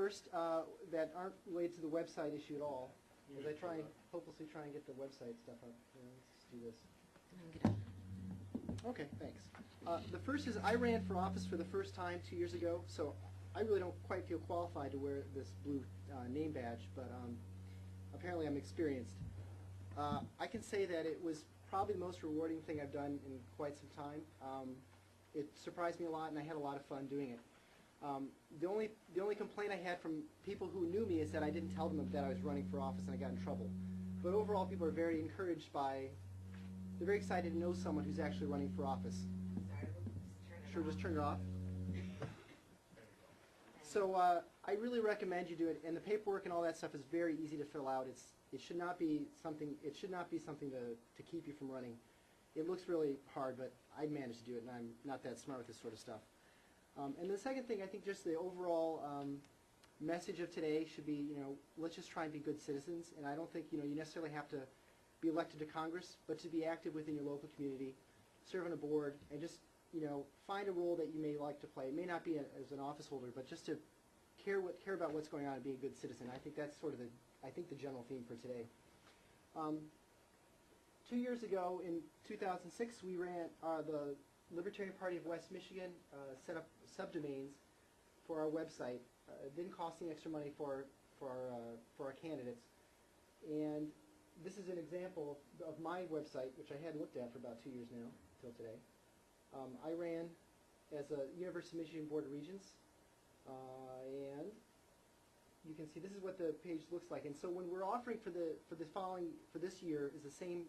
first that aren't related to the website issue at all, as I hopelessly try and get the website stuff up. Let's just do this. Okay, thanks. The first is I ran for office for the first time 2 years ago, so I really don't quite feel qualified to wear this blue name badge, but apparently I'm experienced. I can say that it was probably the most rewarding thing I've done in quite some time. It surprised me a lot, and I had a lot of fun doing it. The only complaint I had from people who knew me is that I didn't tell them that I was running for office and I got in trouble. But overall, people are very encouraged by, they're very excited to know someone who's actually running for office. Sure, just turn it off. So I really recommend you do it, and the paperwork and all that stuff is very easy to fill out. It should not be something to keep you from running. It looks really hard, but I managed to do it, and I'm not that smart with this sort of stuff. And the second thing, I think just the overall message of today should be, let's just try and be good citizens. And I don't think, you necessarily have to be elected to Congress, but to be active within your local community, serve on a board, and just, find a role that you may like to play. It may not be as an office holder, but just to care about what's going on and be a good citizen. I think that's sort of the general theme for today. 2 years ago, in 2006, we ran the Libertarian Party of West Michigan set up subdomains for our website. It didn't cost any extra money for our candidates. And this is an example of my website, which I hadn't looked at for about 2 years now, till today. I ran as a University of Michigan Board of Regents, and you can see this is what the page looks like. And so when we're offering for this year is the same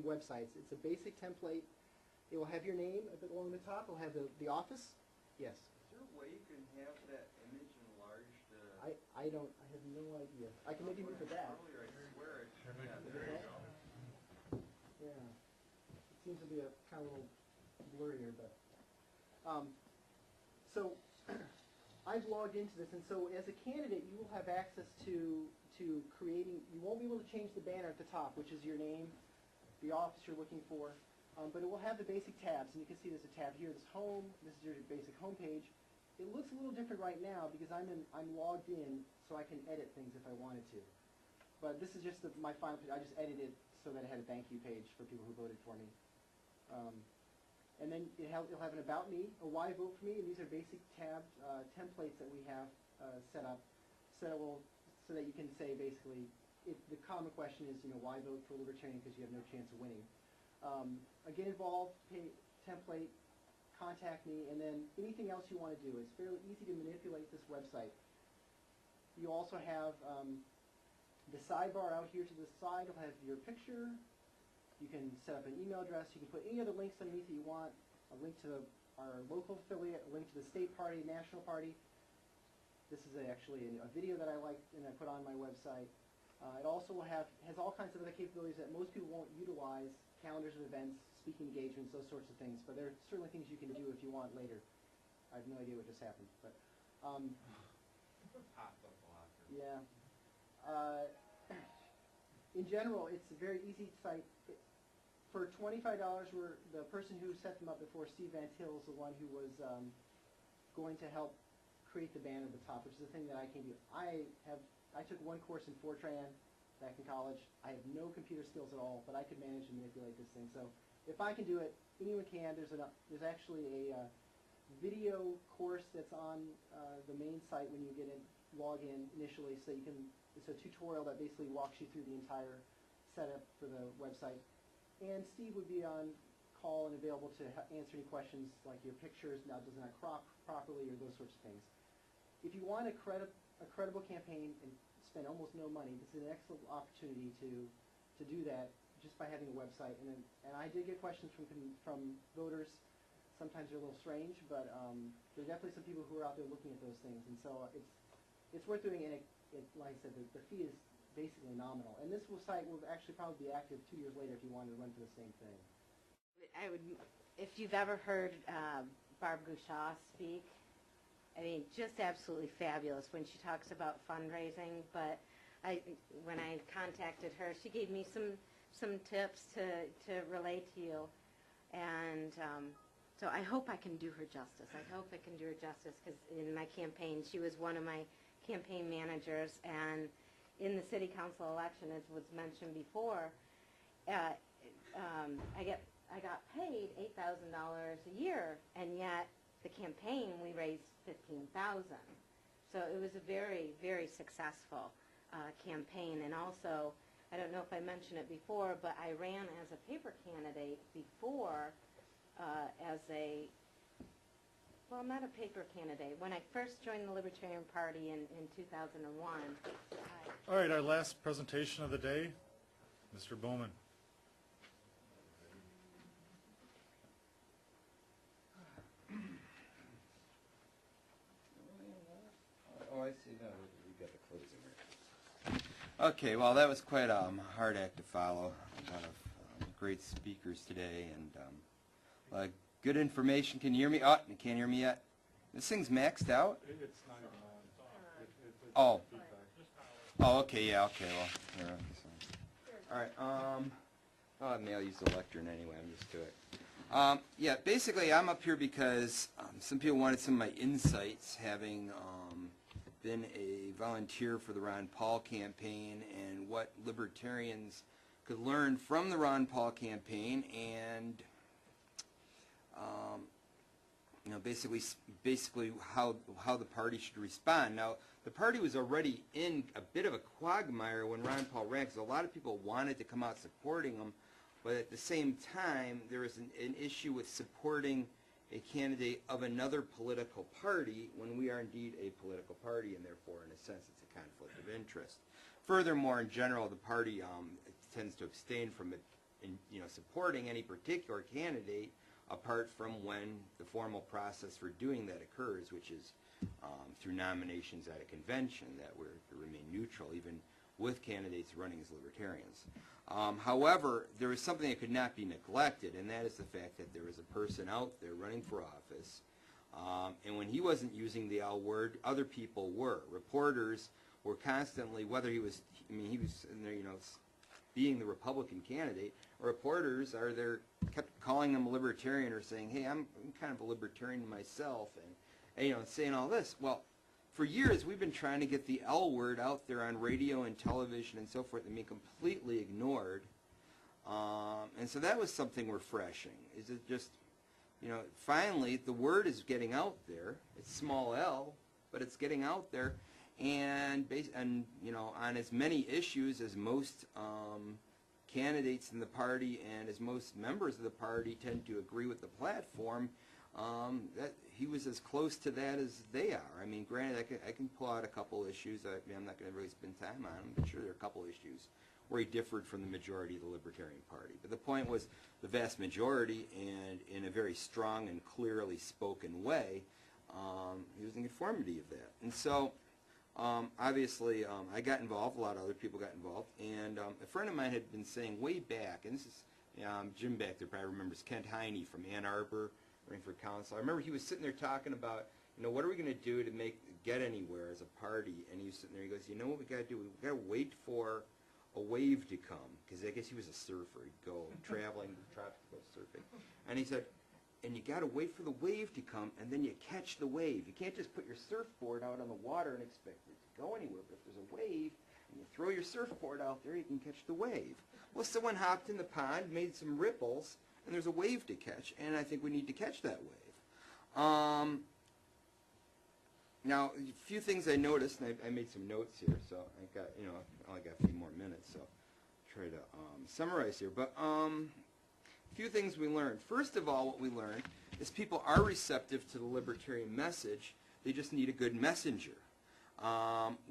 websites. It's a basic template. It will have your name along the top. It will have the office. Yes. Is there a way you can have that image enlarged? I have no idea. I can maybe move it back. Earlier, I swear it. Yeah, there you go. Yeah. It seems to be a kind of a little blurrier, but so I've logged into this, and so as a candidate, you will have access to creating. You won't be able to change the banner at the top, which is your name, the office you're looking for. But it will have the basic tabs, and you can see there's a tab here. There's home. This is your basic home page. It looks a little different right now because I'm logged in, so I can edit things if I wanted to. But this is just my final page. I just edited it so that it had a thank you page for people who voted for me. And then it'll have an about me, a why vote for me, and these are basic tabs, templates that we have set up, so that you can say basically, the common question is, why vote for Libertarian because you have no chance of winning. Get involved, template, contact me, and then anything else you want to do. It's fairly easy to manipulate this website. You also have the sidebar out here to the side. It'll have your picture. You can set up an email address. You can put any other links underneath that you want. A link to our local affiliate, a link to the state party, national party. This is actually a video that I liked and I put on my website. It also has all kinds of other capabilities that most people won't utilize, calendars of events, speaking engagements, those sorts of things. But there are certainly things you can do if you want later. I have no idea what just happened. But yeah. In general, it's a very easy site. For $25, the person who set them up before, Steve Van Til, is the one who was going to help create the banner at the top, which is the thing that I can do. I took one course in Fortran back in college. I have no computer skills at all, but I could manage to manipulate this thing. So if I can do it, anyone can. There's actually a video course that's on the main site when you log in initially, so it's a tutorial that basically walks you through the entire setup for the website. And Steve would be on call and available to answer any questions like your pictures now does not crop properly or those sorts of things. If you want a credible campaign and spend almost no money, this is an excellent opportunity to do that just by having a website. And I did get questions from voters. Sometimes they're a little strange, but there are definitely some people who are out there looking at those things. And so it's worth doing, and like I said, the fee is basically nominal. And this site will actually probably be active 2 years later if you wanted to run for the same thing. If you've ever heard Barb Gouchaw speak, I mean, just absolutely fabulous when she talks about fundraising. But when I contacted her, she gave me some tips to relate to you, and so I hope I can do her justice. I hope I can do her justice because in my campaign, she was one of my campaign managers, and in the city council election, as was mentioned before, I got paid $8,000 a year, and yet the campaign we raised $15,000. So it was a very, very successful campaign. And also, I don't know if I mentioned it before, but I ran as a paper candidate before well, not a paper candidate. When I first joined the Libertarian Party in 2001. All right, our last presentation of the day, Mr. Bowman. Oh, I see. No, we got the closing right. Okay, well, that was quite a hard act to follow. A lot of great speakers today, and good information. Can you hear me? Oh, you can't hear me yet? This thing's maxed out? It's not even on. Oh. Oh, okay, yeah, okay, well, here, all right, I may use the lectern anyway, I'm used to it. Yeah, basically, I'm up here because some people wanted some of my insights, having been a volunteer for the Ron Paul campaign, and what libertarians could learn from the Ron Paul campaign, and basically how the party should respond. Now, the party was already in a bit of a quagmire when Ron Paul ran, because a lot of people wanted to come out supporting him, but at the same time, there was an issue with supporting a candidate of another political party when we are indeed a political party, and therefore, in a sense, it's a conflict of interest. Furthermore, in general, the party tends to abstain from supporting any particular candidate apart from when the formal process for doing that occurs, which is through nominations at a convention, that we're to remain neutral, even with candidates running as libertarians. However, there is something that could not be neglected, and that is the fact that there was a person out there running for office, and when he wasn't using the L word, other people were. Reporters were constantly, whether he was in there, being the Republican candidate, reporters kept calling him a libertarian, or saying, hey, I'm kind of a libertarian myself, and saying all this. Well, for years we've been trying to get the L word out there on radio and television and so forth, and being completely ignored. And so that was something refreshing. Is it just, finally the word is getting out there. It's small L, but it's getting out there. And on as many issues as most candidates in the party and as most members of the party tend to agree with the platform, that he was as close to that as they are. I mean, granted, I can pull out a couple issues. I'm not going to really spend time on them, but sure, there are a couple issues where he differed from the majority of the Libertarian Party. But the point was, the vast majority, and in a very strong and clearly spoken way, he was in conformity of that. And so, obviously, I got involved, a lot of other people got involved, and a friend of mine had been saying way back, and this is, Jim back there probably remembers Kent Heine from Ann Arbor, running for council. I remember he was sitting there talking about, what are we going to do to get anywhere as a party, and he was sitting there, he goes, what we got to do, we got to wait for a wave to come, because I guess he was a surfer, he'd go traveling, tropical surfing, and he said, and you got to wait for the wave to come, and then you catch the wave. You can't just put your surfboard out on the water and expect it to go anywhere. But if there's a wave, and you throw your surfboard out there, you can catch the wave. Well, someone hopped in the pond, made some ripples, and there's a wave to catch, and I think we need to catch that wave. Now, a few things I noticed, and I made some notes here, so I got, I only got a few more minutes, so I'll try to summarize here. But few things we learned. First of all, what we learned is people are receptive to the libertarian message. They just need a good messenger.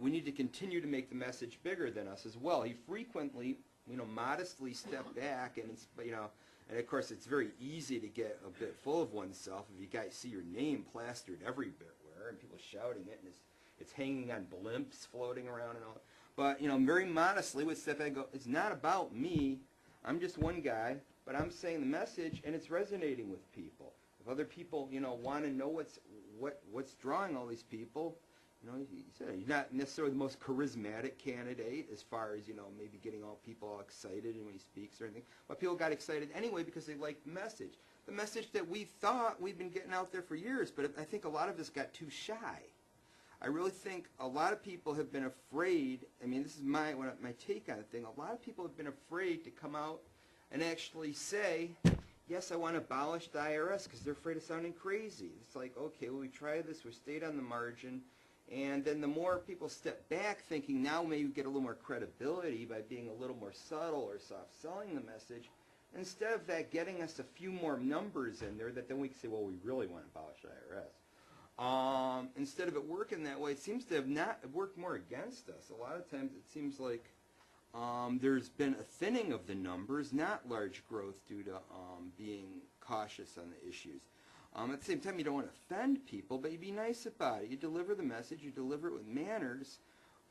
We need to continue to make the message bigger than us as well. He frequently, modestly stepped back, and and of course it's very easy to get a bit full of oneself if you guys see your name plastered everywhere and people shouting it, and it's hanging on blimps floating around and all. But very modestly would step back and go, it's not about me. I'm just one guy. But I'm saying the message, and it's resonating with people. If other people, want to know what's drawing all these people, he's not necessarily the most charismatic candidate as far as, maybe getting all people all excited when he speaks or anything. But people got excited anyway because they liked the message. The message that we thought we've been getting out there for years, but I think a lot of us got too shy. I really think a lot of people have been afraid. I mean, this is my take on the thing. A lot of people have been afraid to come out and actually say, yes, I want to abolish the IRS, because they're afraid of sounding crazy. It's like, okay, well, we tried this, we stayed on the margin, and then the more people step back thinking now maybe we get a little more credibility by being a little more subtle or soft-selling the message, instead of that getting us a few more numbers in there that then we can say, well, we really want to abolish the IRS. Instead of it working that way, it seems to have not worked more against us. A lot of times it seems like there's been a thinning of the numbers, not large growth due to being cautious on the issues. At the same time, you don't want to offend people, but you be nice about it. You deliver the message, you deliver it with manners,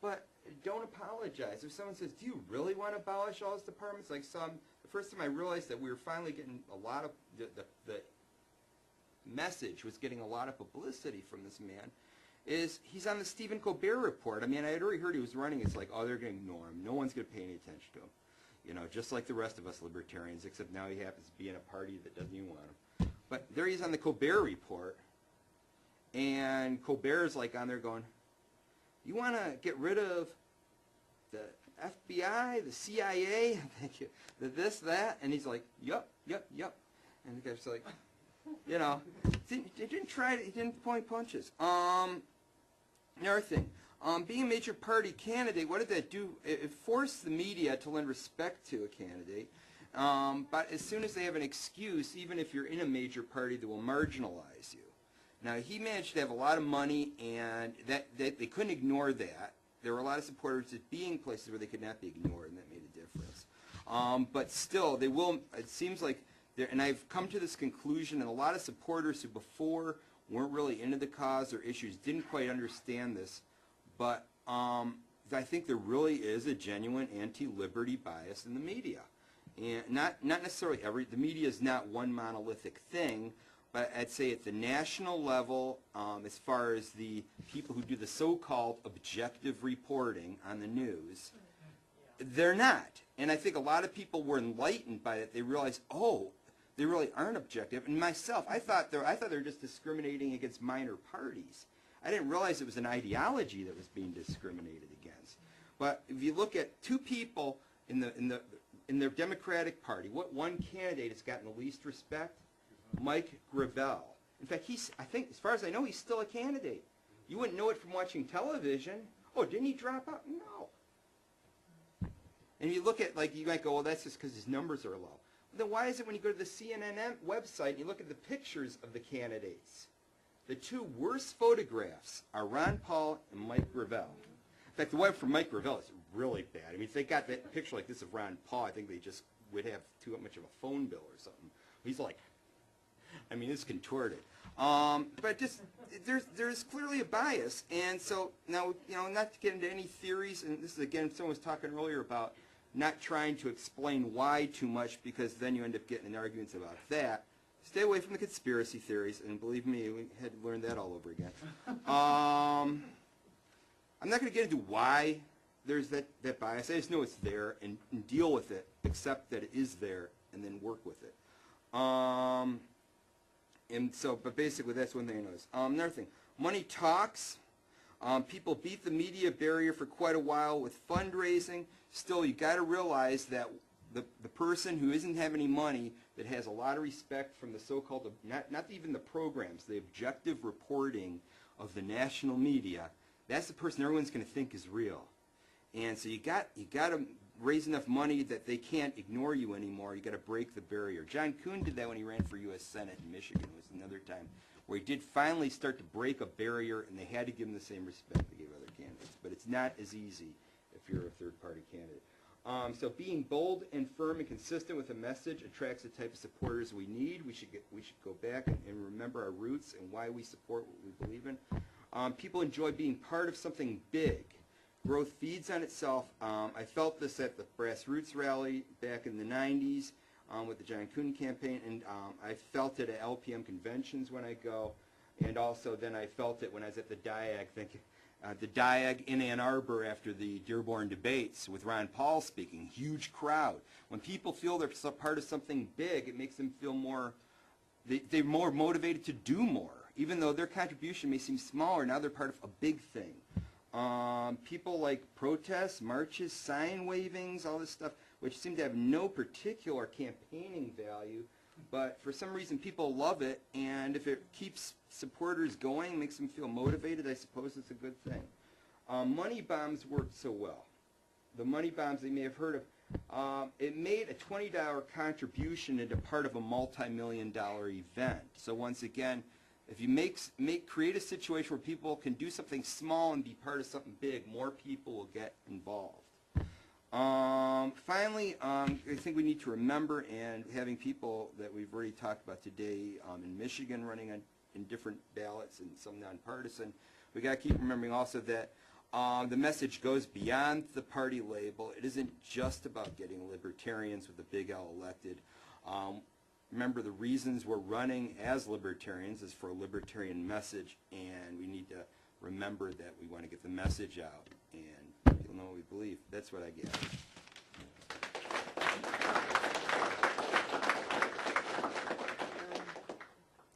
but don't apologize. If someone says, do you really want to abolish all those departments? Like the first time I realized that we were finally getting a lot of, the message was getting a lot of publicity from this man, is he's on the Stephen Colbert report. I mean, I had already heard he was running. It's like, oh, they're going to ignore him. No one's going to pay any attention to him. You know, just like the rest of us libertarians, except now he happens to be in a party that doesn't even want him. But there he is on the Colbert report, and Colbert's like on there going, you want to get rid of the FBI, the CIA, the this, that? And he's like, yup. And the guy's like, you know, he didn't point punches. Another thing, being a major party candidate, what did that do? It forced the media to lend respect to a candidate. But as soon as they have an excuse, even if you're in a major party, they will marginalize you. Now, he managed to have a lot of money, and that they couldn't ignore that. There were a lot of supporters at being places where they could not be ignored, and that made a difference. But still, they will, it seems like, and I've come to this conclusion, and a lot of supporters who before weren't really into the cause or issues didn't quite understand this, but I think there really is a genuine anti-liberty bias in the media. And not necessarily the media is not one monolithic thing, but I'd say at the national level, as far as the people who do the so-called objective reporting on the news, they're not. And I think a lot of people were enlightened by it. They realized, oh, they really aren't objective. And myself, I thought they were just discriminating against minor parties. I didn't realize it was an ideology that was being discriminated against. But if you look at two people in the Democratic Party, what one candidate has gotten the least respect? Mike Gravel. In fact, I think, as far as I know, he's still a candidate. You wouldn't know it from watching television. Oh, didn't he drop out? No. And you look at, like, you might go, well, that's just because his numbers are low. Then why is it when you go to the CNN website and you look at the pictures of the candidates, the two worst photographs are Ron Paul and Mike Gravel. In fact, the one from Mike Gravel is really bad. I mean, if they got that picture like this of Ron Paul, I think they just would have too much of a phone bill or something. He's like, I mean, it's contorted. But just there's clearly a bias, and so now, you know, not to get into any theories, and this is again, someone was talking earlier about not trying to explain why too much, because then you end up getting in arguments about that. Stay away from the conspiracy theories, and believe me, we had to learn that all over again. I'm not going to get into why there's that bias. I just know it's there, and deal with it, accept that it is there, and then work with it. And so, but basically, that's one thing I noticed. Another thing, money talks. People beat the media barrier for quite a while with fundraising. Still, you got to realize that the person who isn't having any money, that has a lot of respect from the so-called, not even the programs, the objective reporting of the national media, that's the person everyone's going to think is real. And so you got to raise enough money that they can't ignore you anymore. You got to break the barrier. John Kuhn did that when he ran for U.S. Senate in Michigan. It was another time where he did finally start to break a barrier, and they had to give him the same respect they gave other candidates. But it's not as easy if you're a third-party candidate. So being bold and firm and consistent with a message attracts the type of supporters we need. We should go back and remember our roots and why we support what we believe in. People enjoy being part of something big. Growth feeds on itself. I felt this at the Grassroots rally back in the 90s with the John Kuhn campaign, and I felt it at LPM conventions when I go, and also then I felt it when I was at the DIAG in Ann Arbor after the Dearborn debates with Ron Paul speaking. Huge crowd. When people feel they're part of something big, it makes them feel more, they're more motivated to do more. even though their contribution may seem smaller, now they're part of a big thing. People like protests, marches, sign wavings, all this stuff, which seem to have no particular campaigning value, but for some reason people love it, and if it keeps supporters going, makes them feel motivated, I suppose it's a good thing. Money bombs worked so well. The money bombs they may have heard of, it made a $20 contribution into part of a multi-million-dollar event. So once again, if you create a situation where people can do something small and be part of something big, more people will get involved. Finally, I think we need to remember, and having people that we've already talked about today in Michigan running in different ballots and some nonpartisan, we got to keep remembering also that the message goes beyond the party label. It isn't just about getting libertarians with a big L elected. Remember, the reasons we're running as libertarians is for a libertarian message, and we need to remember that we want to get the message out, and people know what we believe. That's what I get.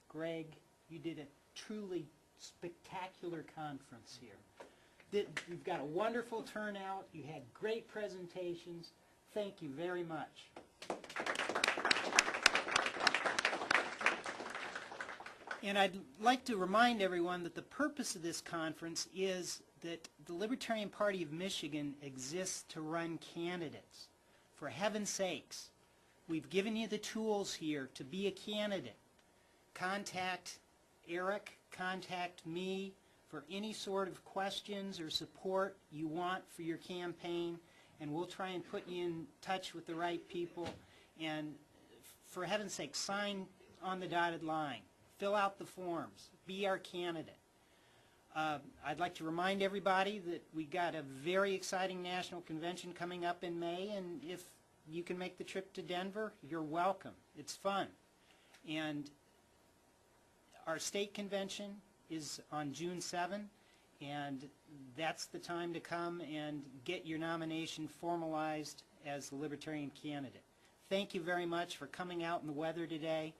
Greg, you did a truly spectacular conference here. You've got a wonderful turnout. You had great presentations. Thank you very much. And I'd like to remind everyone that the purpose of this conference is that the Libertarian Party of Michigan exists to run candidates. For heaven's sakes, we've given you the tools here to be a candidate. Contact Eric, contact me for any sort of questions or support you want for your campaign, and we'll try and put you in touch with the right people. And for heaven's sake, sign on the dotted line. Fill out the forms. Be our candidate. I'd like to remind everybody that we got a very exciting national convention coming up in May, and if you can make the trip to Denver, you're welcome. It's fun. And our state convention is on June 7, and that's the time to come and get your nomination formalized as the Libertarian candidate. Thank you very much for coming out in the weather today.